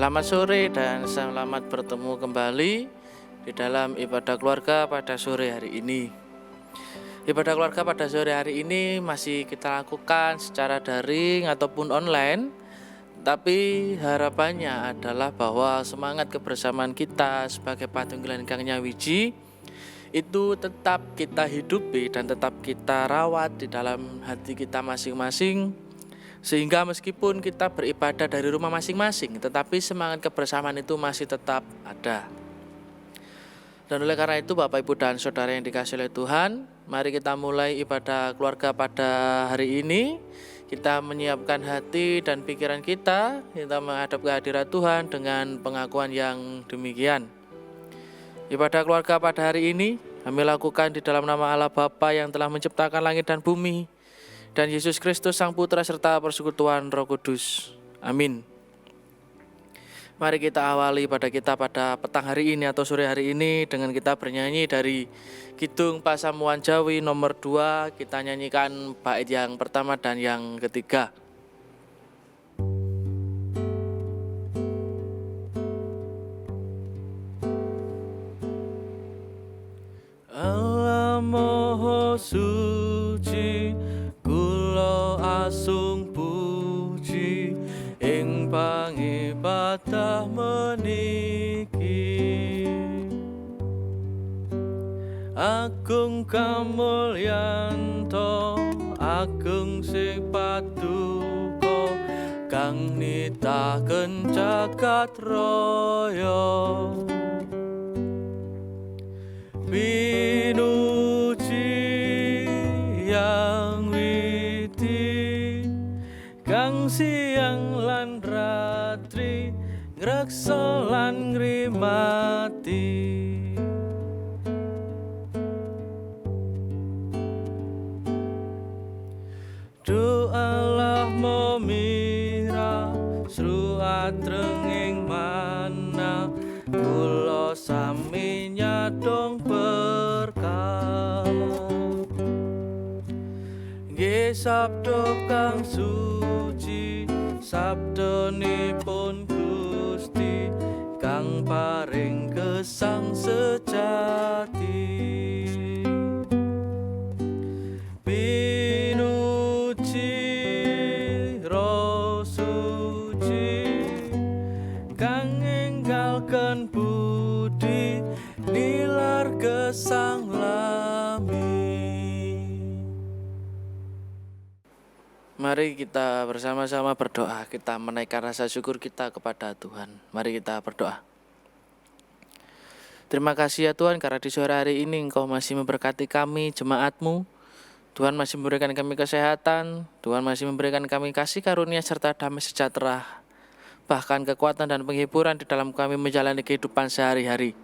Selamat sore dan selamat bertemu kembali di dalam ibadah keluarga pada sore hari ini. Ibadah keluarga pada sore hari ini masih kita lakukan secara daring ataupun online, tapi harapannya adalah bahwa semangat kebersamaan kita sebagai Patunggilan Ingkang Nyawiji itu tetap kita hidupi dan tetap kita rawat di dalam hati kita masing-masing, sehingga meskipun kita beribadah dari rumah masing-masing, tetapi semangat kebersamaan itu masih tetap ada. Dan oleh karena itu Bapak Ibu dan Saudara yang dikasihi oleh Tuhan, mari kita mulai ibadah keluarga pada hari ini. Kita menyiapkan hati dan pikiran kita menghadap kehadirat Tuhan dengan pengakuan yang demikian. Ibadah keluarga pada hari ini kami lakukan di dalam nama Allah Bapa yang telah menciptakan langit dan bumi, dan Yesus Kristus Sang Putra serta persekutuan Roh Kudus. Amin. Mari kita awali pada petang hari ini atau sore hari ini dengan kita bernyanyi dari Kidung Pasamuan Jawi nomor 2. Kita nyanyikan bait yang pertama dan yang ketiga. Allah Maha Suci, kula asung puji ing pangibadah meniki. Agung kamulyanto, agung sing paduka, kang nitaken jagat raya. Pinuji yang widi, kang siang lan ratri, ngreksa lan ngrimati. Doalah memira, sruat renging mana, kula sami nyadong berkah. Nggih sabda kang suci, sabdanipun Gusti, kang paring gesang sejati. Pinuji Roh Suci, kang enggalken budi, nilar gesang lami. Mari kita bersama-sama berdoa, kita menaikkan rasa syukur kita kepada Tuhan. Mari kita berdoa. Terima kasih ya Tuhan, karena di sore hari ini Engkau masih memberkati kami, jemaat-Mu. Tuhan masih memberikan kami kesehatan, Tuhan masih memberikan kami kasih karunia serta damai sejahtera, bahkan kekuatan dan penghiburan di dalam kami menjalani kehidupan sehari-hari.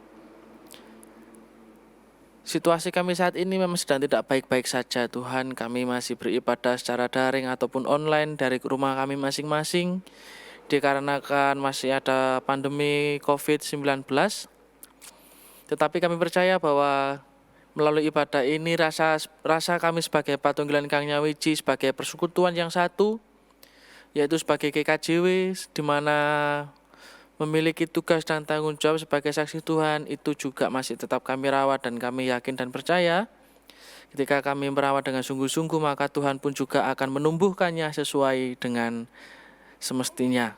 Situasi kami saat ini memang sedang tidak baik-baik saja Tuhan. Kami masih beribadah secara daring ataupun online dari rumah kami masing-masing, dikarenakan masih ada pandemi COVID-19. Tetapi kami percaya bahwa melalui ibadah ini rasa kami sebagai Patunggilan Ingkang Nyawiji, sebagai persekutuan yang satu, yaitu sebagai GKJW, di mana memiliki tugas dan tanggung jawab sebagai saksi Tuhan, itu juga masih tetap kami rawat, dan kami yakin dan percaya ketika kami merawat dengan sungguh-sungguh, maka Tuhan pun juga akan menumbuhkannya sesuai dengan semestinya.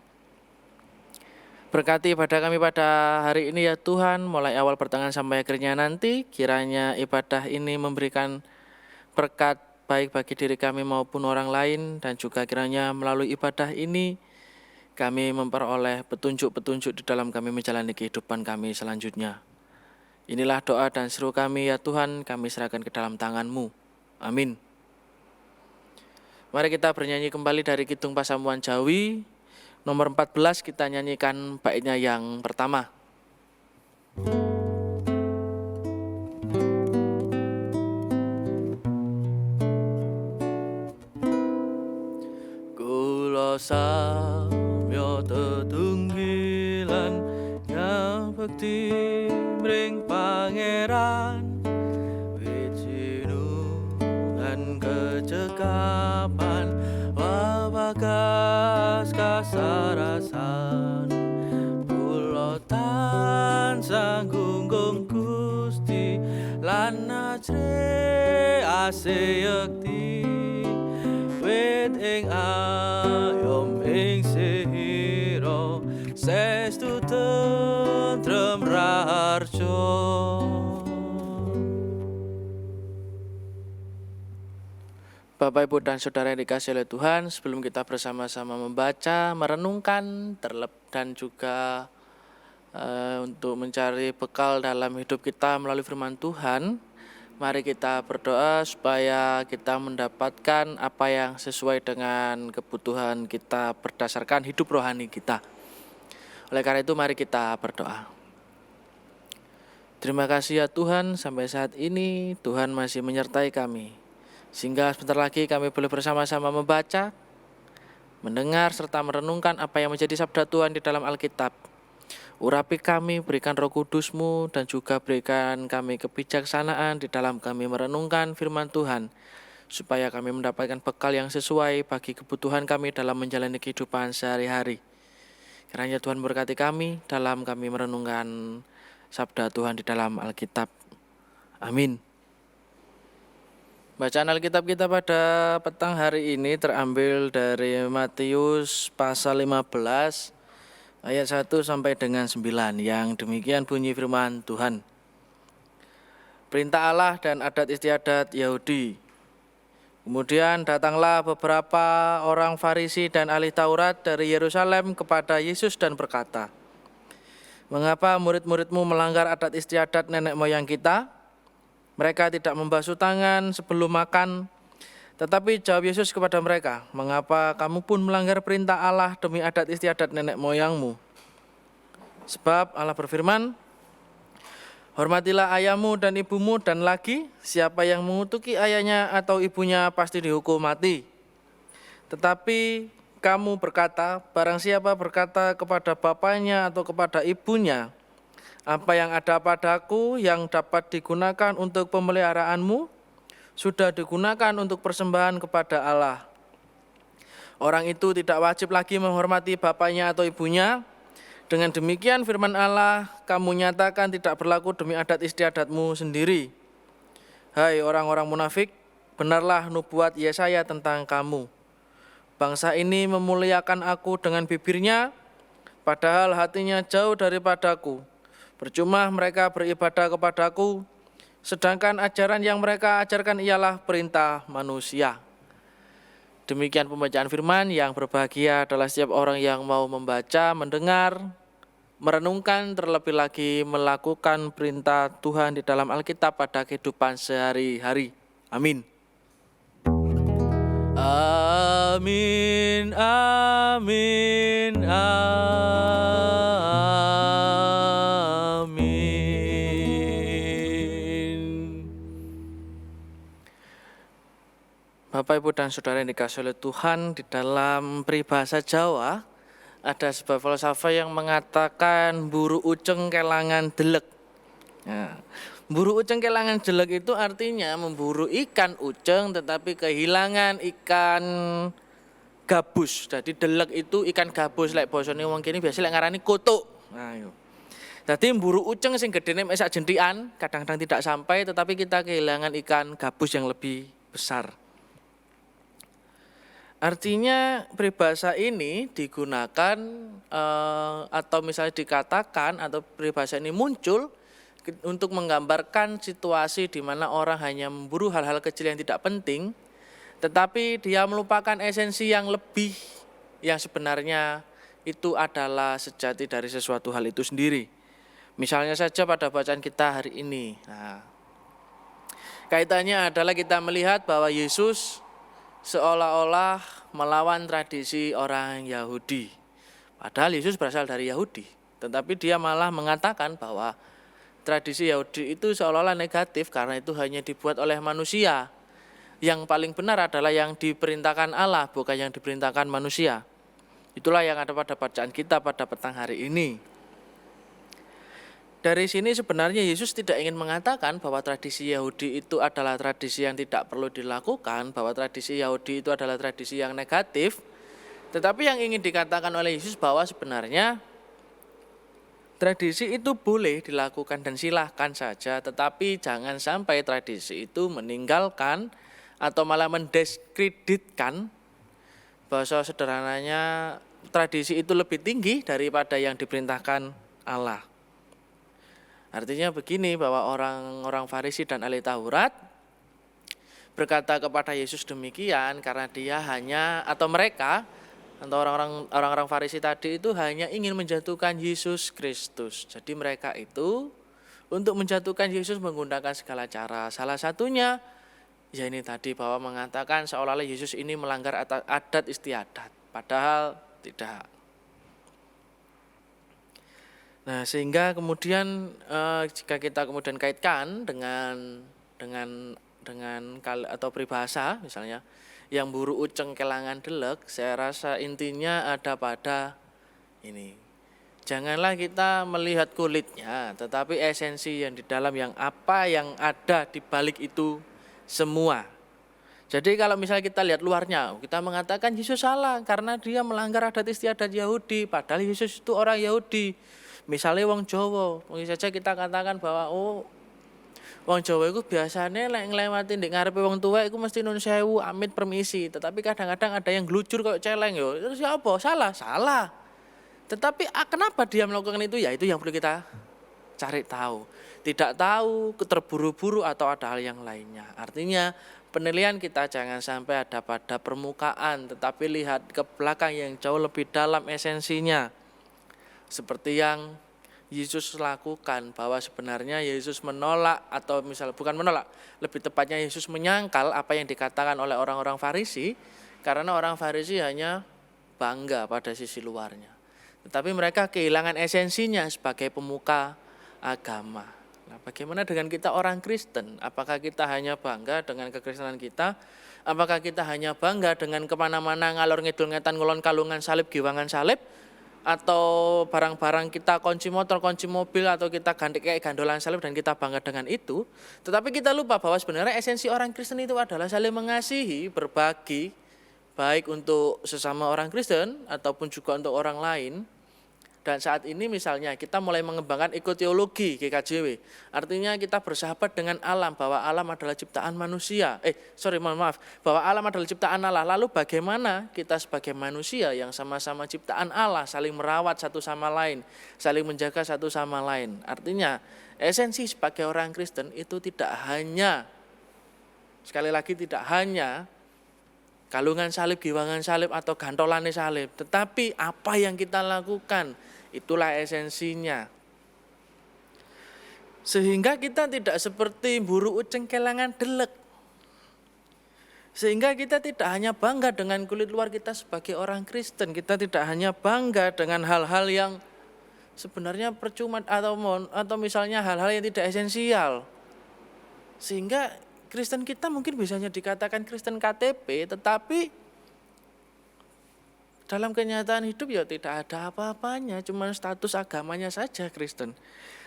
Berkati ibadah kami pada hari ini ya Tuhan, mulai awal pertengahan sampai akhirnya nanti, kiranya ibadah ini memberikan berkat baik bagi diri kami maupun orang lain, dan juga kiranya melalui ibadah ini kami memperoleh petunjuk-petunjuk di dalam kami menjalani kehidupan kami selanjutnya. Inilah doa dan seru kami ya Tuhan, kami serahkan ke dalam tangan-Mu. Amin. Mari kita bernyanyi kembali dari Kidung Pasamuan Jawi nomor 14, kita nyanyikan baitnya yang pertama. Kula samya tetunggilan ngabekti mring Pangeran, wijinuhan kecekapan wabagas kasarasan, sanggung Gusti lan ajre aseyekti wit ing ayom ing sira sestu tentrem raharja. Bapak, Ibu, dan Saudara yang dikasihi oleh Tuhan, sebelum kita bersama-sama membaca, merenungkan, dan juga untuk mencari bekal dalam hidup kita melalui firman Tuhan, mari kita berdoa supaya kita mendapatkan apa yang sesuai dengan kebutuhan kita berdasarkan hidup rohani kita. Oleh karena itu, mari kita berdoa. Terima kasih ya Tuhan, sampai saat ini Tuhan masih menyertai kami. Sehingga sebentar lagi kami boleh bersama-sama membaca, mendengar, serta merenungkan apa yang menjadi sabda Tuhan di dalam Alkitab. Urapi kami, berikan Roh Kudus-Mu, dan juga berikan kami kebijaksanaan di dalam kami merenungkan firman Tuhan, supaya kami mendapatkan bekal yang sesuai bagi kebutuhan kami dalam menjalani kehidupan sehari-hari. Kiranya Tuhan berkati kami dalam kami merenungkan sabda Tuhan di dalam Alkitab. Amin. Bacaan Alkitab kita pada petang hari ini terambil dari Matius pasal 15 ayat 1 sampai dengan 9 yang demikian bunyi firman Tuhan. Perintah Allah dan adat istiadat Yahudi. Kemudian datanglah beberapa orang Farisi dan ahli Taurat dari Yerusalem kepada Yesus dan berkata, "Mengapa murid-murid-Mu melanggar adat istiadat nenek moyang kita? Mereka tidak membasuh tangan sebelum makan." Tetapi jawab Yesus kepada mereka, "Mengapa kamu pun melanggar perintah Allah demi adat istiadat nenek moyangmu? Sebab Allah berfirman, hormatilah ayahmu dan ibumu, dan lagi siapa yang mengutuki ayahnya atau ibunya pasti dihukum mati. Tetapi kamu berkata, barang siapa berkata kepada bapaknya atau kepada ibunya, apa yang ada padaku yang dapat digunakan untuk pemeliharaanmu, sudah digunakan untuk persembahan kepada Allah. Orang itu tidak wajib lagi menghormati bapaknya atau ibunya. Dengan demikian firman Allah, kamu nyatakan tidak berlaku demi adat istiadatmu sendiri. Hai orang-orang munafik, benarlah nubuat Yesaya tentang kamu. Bangsa ini memuliakan aku dengan bibirnya, padahal hatinya jauh daripadaku. Percuma mereka beribadah kepadaku, sedangkan ajaran yang mereka ajarkan ialah perintah manusia." Demikian pembacaan firman. Yang berbahagia adalah setiap orang yang mau membaca, mendengar, merenungkan, terlebih lagi melakukan perintah Tuhan di dalam Alkitab pada kehidupan sehari-hari. Amin. Amin, amin, Bapak, Ibu, dan Saudara yang dikasihi oleh Tuhan, di dalam peribahasa Jawa ada sebuah falsafah yang mengatakan buru uceng kelangan delek. Nah, buru uceng kelangan delek itu artinya memburu ikan uceng tetapi kehilangan ikan gabus. Jadi delek itu ikan gabus, lek bosone wong kene biasa lek ngarani kotuk. Nah, yo. Jadi mburu uceng sing gedene mek sak jentikan, kadang-kadang tidak sampai, tetapi kita kehilangan ikan gabus yang lebih besar. Artinya peribahasa ini digunakan atau misalnya dikatakan atau peribahasa ini muncul untuk menggambarkan situasi di mana orang hanya memburu hal-hal kecil yang tidak penting, tetapi dia melupakan esensi yang lebih, yang sebenarnya itu adalah sejati dari sesuatu hal itu sendiri. Misalnya saja pada bacaan kita hari ini. Nah, kaitannya adalah kita melihat bahwa Yesus seolah-olah melawan tradisi orang Yahudi. Padahal Yesus berasal dari Yahudi, tetapi dia malah mengatakan bahwa tradisi Yahudi itu seolah-olah negatif karena itu hanya dibuat oleh manusia. Yang paling benar adalah yang diperintahkan Allah, bukan yang diperintahkan manusia. Itulah yang ada pada bacaan kita pada petang hari ini. Dari sini sebenarnya Yesus tidak ingin mengatakan bahwa tradisi Yahudi itu adalah tradisi yang tidak perlu dilakukan, bahwa tradisi Yahudi itu adalah tradisi yang negatif. Tetapi yang ingin dikatakan oleh Yesus bahwa sebenarnya Tradisi itu boleh dilakukan dan silahkan saja, tetapi jangan sampai tradisi itu meninggalkan atau malah mendiskreditkan, bahasa sederhananya tradisi itu lebih tinggi daripada yang diperintahkan Allah. Artinya begini, bahwa orang-orang Farisi dan ahli Taurat berkata kepada Yesus demikian karena dia hanya, atau mereka atau orang-orang Farisi tadi itu hanya ingin menjatuhkan Yesus Kristus. Jadi mereka itu untuk menjatuhkan Yesus menggunakan segala cara. Salah satunya ya ini tadi, bahwa mengatakan seolah-olah Yesus ini melanggar adat istiadat, padahal tidak. Nah, sehingga kemudian jika kita kemudian kaitkan dengan atau peribahasa misalnya, yang buru uceng kelangan delek, saya rasa intinya ada pada ini. Janganlah kita melihat kulitnya, tetapi esensi yang di dalam, yang apa yang ada di balik itu semua. Jadi kalau misalnya kita lihat luarnya, kita mengatakan Yesus salah karena dia melanggar adat istiadat Yahudi, padahal Yesus itu orang Yahudi. Misalnya wong Jawa, mungkin saja kita katakan bahwa wong Jawa itu biasanya lek nglewati ndek ngarepe wong tua itu mesti nun sewu, amit permisi. Tetapi kadang-kadang ada yang gelucur kok celeng yo. Terus ya apa? Salah. Tetapi kenapa dia melakukan itu? Ya itu yang perlu kita cari tahu. Tidak tahu, terburu-buru atau ada hal yang lainnya. Artinya penilaian kita jangan sampai ada pada permukaan, tetapi lihat ke belakang yang jauh lebih dalam esensinya. Seperti yang Yesus lakukan, bahwa sebenarnya Yesus menolak, atau misalnya bukan menolak, lebih tepatnya Yesus menyangkal apa yang dikatakan oleh orang-orang Farisi, karena orang Farisi hanya bangga pada sisi luarnya, tetapi mereka kehilangan esensinya sebagai pemuka agama. Nah, bagaimana dengan kita orang Kristen? Apakah kita hanya bangga dengan kekristenan kita? Apakah kita hanya bangga dengan kemana-mana ngalor ngidul ngetan ngulon kalungan salib giwangan salib? Atau barang-barang kita kunci motor, kunci mobil, atau kita ganti kayak gandolan salib dan kita bangga dengan itu. Tetapi kita lupa bahwa sebenarnya esensi orang Kristen itu adalah saling mengasihi, berbagi, baik untuk sesama orang Kristen ataupun juga untuk orang lain. Dan saat ini misalnya kita mulai mengembangkan ekoteologi GKJW. Artinya kita bersahabat dengan alam, bahwa alam adalah ciptaan manusia. Bahwa alam adalah ciptaan Allah. Lalu bagaimana kita sebagai manusia yang sama-sama ciptaan Allah saling merawat satu sama lain, saling menjaga satu sama lain. Artinya esensi sebagai orang Kristen itu tidak hanya, sekali lagi tidak hanya kalungan salib, giwangan salib, atau gantolane salib, tetapi apa yang kita lakukan, itulah esensinya. Sehingga kita tidak seperti buru uceng kelangan delek. Sehingga kita tidak hanya bangga dengan kulit luar kita sebagai orang Kristen, kita tidak hanya bangga dengan hal-hal yang sebenarnya percuma atau misalnya hal-hal yang tidak esensial. Sehingga Kristen kita mungkin bisanya dikatakan Kristen KTP, tetapi dalam kenyataan hidup ya tidak ada apa-apanya, cuma status agamanya saja Kristen.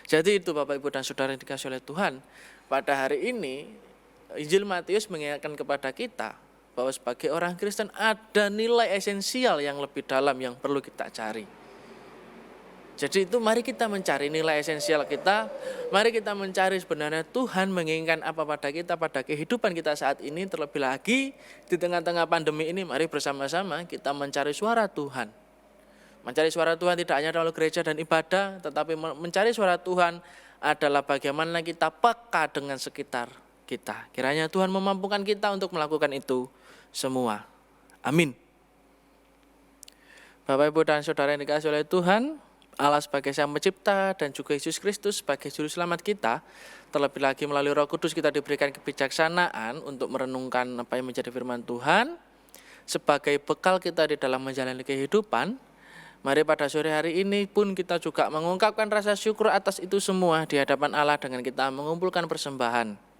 Jadi itu Bapak Ibu dan Saudara yang dikasihi oleh Tuhan, pada hari ini Injil Matius mengingatkan kepada kita bahwa sebagai orang Kristen ada nilai esensial yang lebih dalam yang perlu kita cari. Jadi itu mari kita mencari nilai esensial kita, mari kita mencari sebenarnya Tuhan menginginkan apa pada kita, pada kehidupan kita saat ini, terlebih lagi di tengah-tengah pandemi ini. Mari bersama-sama kita mencari suara Tuhan. Mencari suara Tuhan tidak hanya dalam gereja dan ibadah, tetapi mencari suara Tuhan adalah bagaimana kita peka dengan sekitar kita. Kiranya Tuhan memampukan kita untuk melakukan itu semua. Amin. Bapak, Ibu, dan Saudara yang dikasihi oleh Tuhan, Allah sebagai Sang Pencipta dan juga Yesus Kristus sebagai Juru Selamat kita, terlebih lagi melalui Roh Kudus kita diberikan kebijaksanaan untuk merenungkan apa yang menjadi firman Tuhan sebagai bekal kita di dalam menjalani kehidupan. Mari pada sore hari ini pun kita juga mengungkapkan rasa syukur atas itu semua di hadapan Allah dengan kita mengumpulkan persembahan.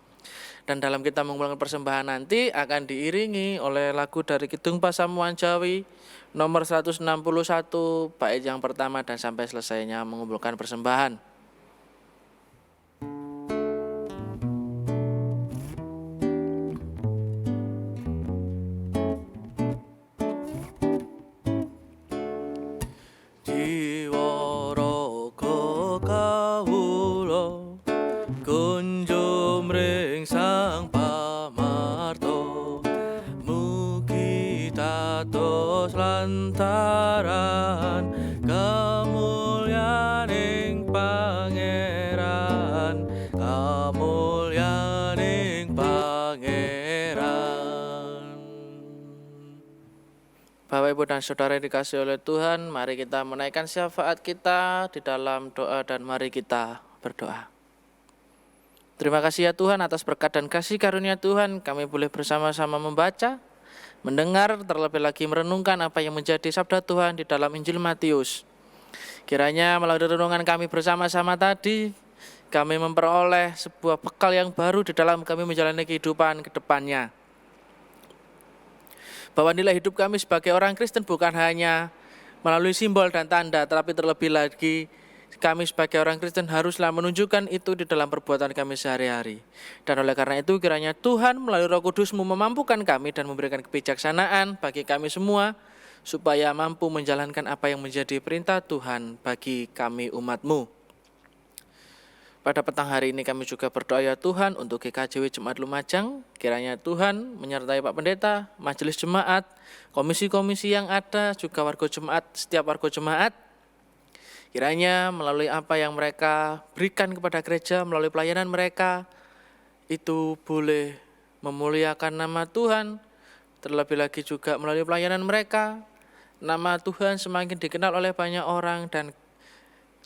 Dan dalam kita mengumpulkan persembahan nanti akan diiringi oleh lagu dari Kidung Pasamuan Jawi nomor 161 bait yang pertama dan sampai selesainya mengumpulkan persembahan. Jiwa raga kula kunjung ring Sang Pamarto, mugi tatos lantaran kamulyaning Pangeran, kamulyaning Pangeran. Bapak, Ibu, dan Saudara yang dikasihi oleh Tuhan, mari kita menaikkan syafaat kita di dalam doa dan mari kita berdoa. Terima kasih ya Tuhan atas berkat dan kasih karunia Tuhan, kami boleh bersama-sama membaca, mendengar, terlebih lagi merenungkan apa yang menjadi sabda Tuhan di dalam Injil Matius. Kiranya melalui renungan kami bersama-sama tadi, kami memperoleh sebuah bekal yang baru di dalam kami menjalani kehidupan ke depannya. Bahwa nilai hidup kami sebagai orang Kristen bukan hanya melalui simbol dan tanda, tetapi terlebih lagi kami sebagai orang Kristen haruslah menunjukkan itu di dalam perbuatan kami sehari-hari. Dan oleh karena itu kiranya Tuhan melalui Roh Kudus-Mu memampukan kami dan memberikan kebijaksanaan bagi kami semua, supaya mampu menjalankan apa yang menjadi perintah Tuhan bagi kami umat-Mu. Pada petang hari ini kami juga berdoa ya Tuhan untuk GKJW Jemaat Lumajang, kiranya Tuhan menyertai Pak Pendeta, Majelis Jemaat, komisi-komisi yang ada, juga warga jemaat, setiap warga jemaat. Kiranya melalui apa yang mereka berikan kepada gereja, melalui pelayanan mereka, itu boleh memuliakan nama Tuhan. Terlebih lagi juga melalui pelayanan mereka, nama Tuhan semakin dikenal oleh banyak orang, dan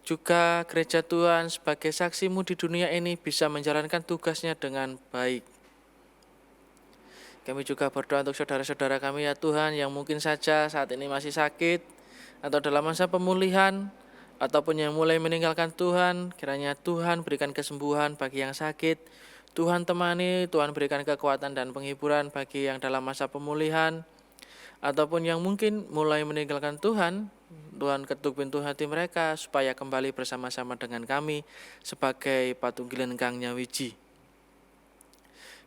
juga gereja Tuhan sebagai saksi-Mu di dunia ini bisa menjalankan tugasnya dengan baik. Kami juga berdoa untuk saudara-saudara kami ya Tuhan yang mungkin saja saat ini masih sakit atau dalam masa pemulihan, ataupun yang mulai meninggalkan Tuhan, kiranya Tuhan berikan kesembuhan bagi yang sakit, Tuhan temani, Tuhan berikan kekuatan dan penghiburan bagi yang dalam masa pemulihan, ataupun yang mungkin mulai meninggalkan Tuhan, Tuhan ketuk pintu hati mereka supaya kembali bersama-sama dengan kami sebagai patunggilan Kang Nyawiji.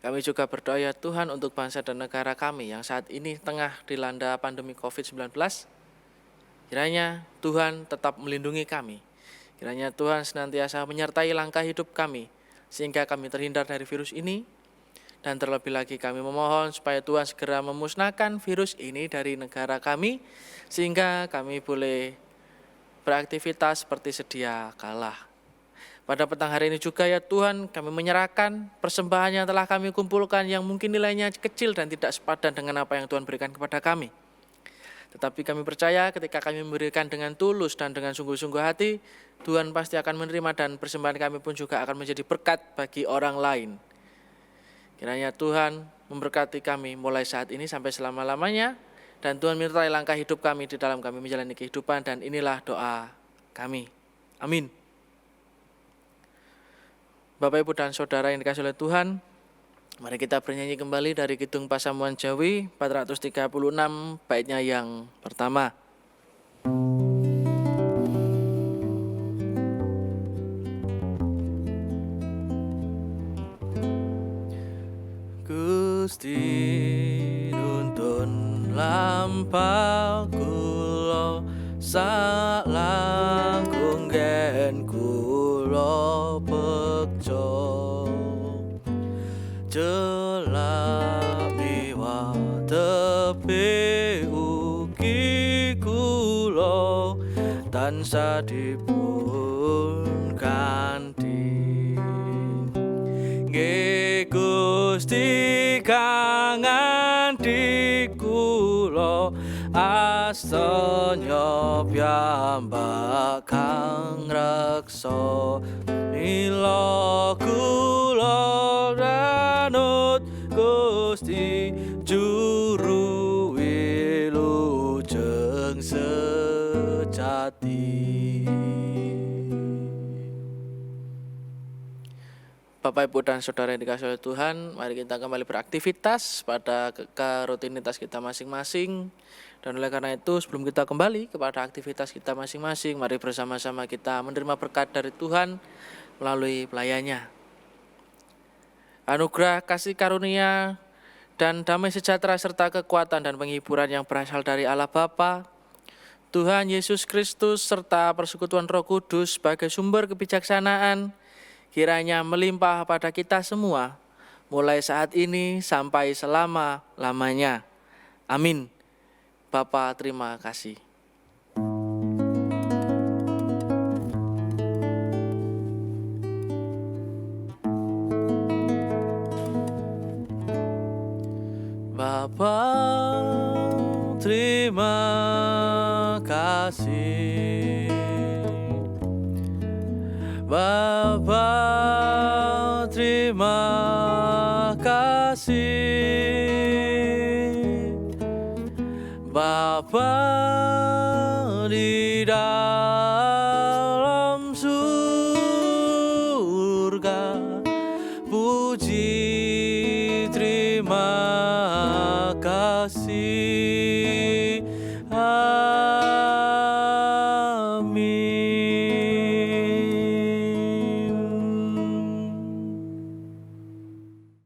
Kami juga berdoa ya Tuhan untuk bangsa dan negara kami yang saat ini tengah dilanda pandemi COVID-19. Kiranya Tuhan tetap melindungi kami. Kiranya Tuhan senantiasa menyertai langkah hidup kami, sehingga kami terhindar dari virus ini. Dan terlebih lagi kami memohon supaya Tuhan segera memusnahkan virus ini dari negara kami, sehingga kami boleh beraktivitas seperti sedia kala. Pada petang hari ini juga ya Tuhan, kami menyerahkan persembahan yang telah kami kumpulkan yang mungkin nilainya kecil dan tidak sepadan dengan apa yang Tuhan berikan kepada kami. Tetapi kami percaya ketika kami memberikan dengan tulus dan dengan sungguh-sungguh hati, Tuhan pasti akan menerima dan persembahan kami pun juga akan menjadi berkat bagi orang lain. Kiranya Tuhan memberkati kami mulai saat ini sampai selama-lamanya, dan Tuhan menyertai langkah hidup kami di dalam kami menjalani kehidupan, dan inilah doa kami. Amin. Bapak, Ibu, dan Saudara yang dikasihi oleh Tuhan, mari kita bernyanyi kembali dari Kidung Pasamuan Jawi 436 baitnya yang pertama. Gusti nuntun lampah kula sak langkung gen kula bekjo, jelami watepe ugi kula tansah dipun kanthi. Nggih Gusti kang ngandhi kula astanya piyambak kang reksa, mila kula ranut Gusti juru wilujeng sejati. Bapak, Ibu, dan Saudara yang dikasihi oleh Tuhan, mari kita kembali beraktivitas pada rutinitas kita masing-masing. Dan oleh karena itu, sebelum kita kembali kepada aktivitas kita masing-masing, mari bersama-sama kita menerima berkat dari Tuhan melalui pelayannya. Anugerah, kasih karunia, dan damai sejahtera serta kekuatan dan penghiburan yang berasal dari Allah Bapa, Tuhan Yesus Kristus, serta persekutuan Roh Kudus sebagai sumber kebijaksanaan, kiranya melimpah pada kita semua, mulai saat ini sampai selama-lamanya. Amin. Bapa, terima kasih. Bapa, terima kasih. Bapa, terima kasih. Bapa di dalam surga, puji terima kasih. Amin.